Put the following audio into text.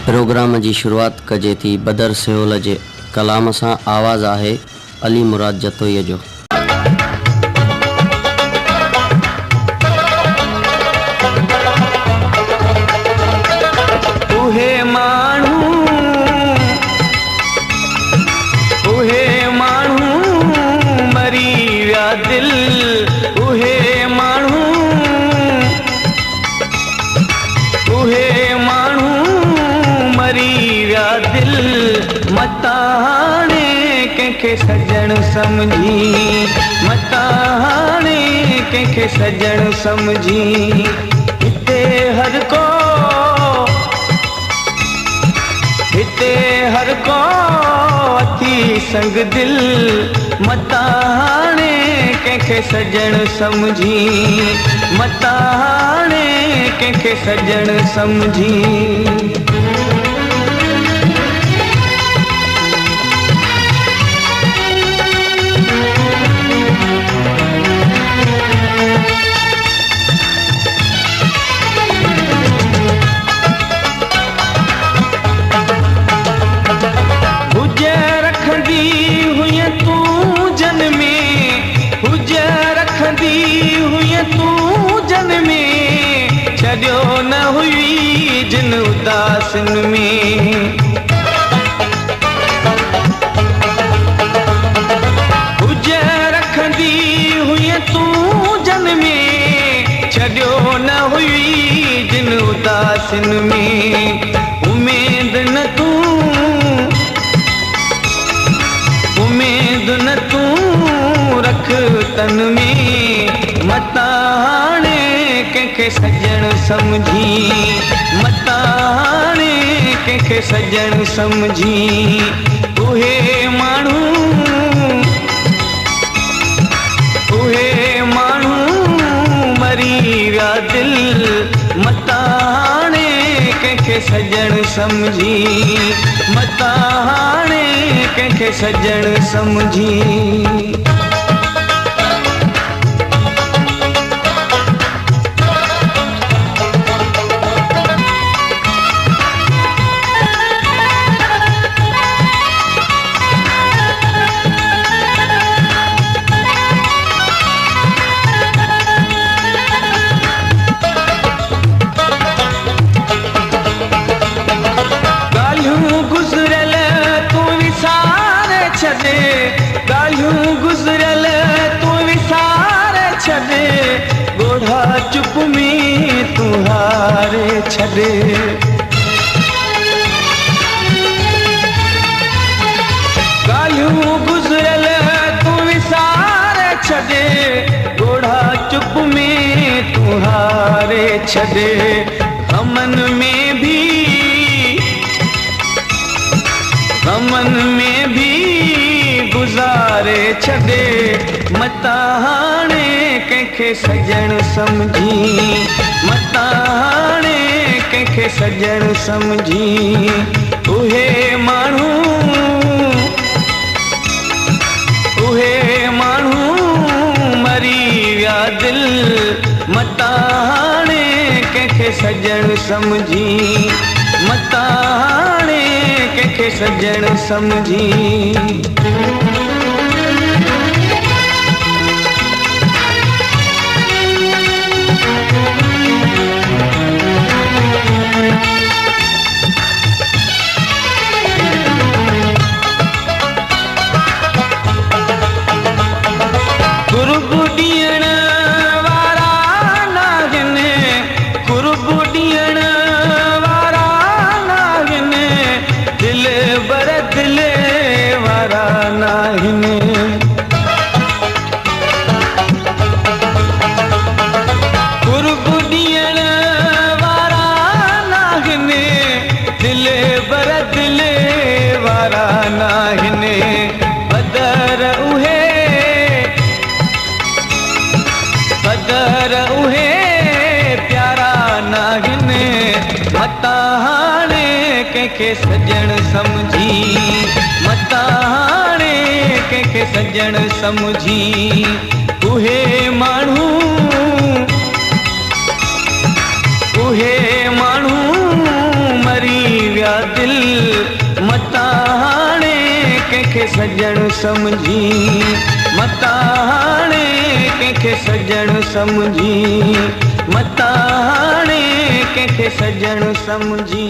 Programme की शुरुआत कजे थी बदर सेओल के कलाम से। आवाज़ है अली मुराद जतोई जो। सजण समझी मताने के सजण समझी हिते हर को अथी संग दिल मताने के सजण समझी मताने के सजण समझी। छॾियो न हुई जिन उदासन में हुज रखंदी हुई तूं जन में छॾियो न हुई जिन उदासन में उमेद न तूं रख तन में मताने के सजण समझी मताने के सजण समझी उहे माण्हू मरी विया दिल मताने के सजण समझी मताने के सजण समझी। गोढ़ा चुप में तुहारे छदे गालियूं गुज़रल तू विसार छदे गोढ़ा चुप में तुहारे छदे हमन में भी गुज़ारे छदे मताने के सजण समझी मताने के सजण समझी उहे माण्हू मरी विया दिल मताने के सजण समझी मताने के सजण समझी। मताने के सजण समझी मताने के सजण समझी उहे माण्हू मरी विया कंहिंखे सजण समझी मताणे कंहिंखे सजण समझी मताणे कंहिंखे सजण समझी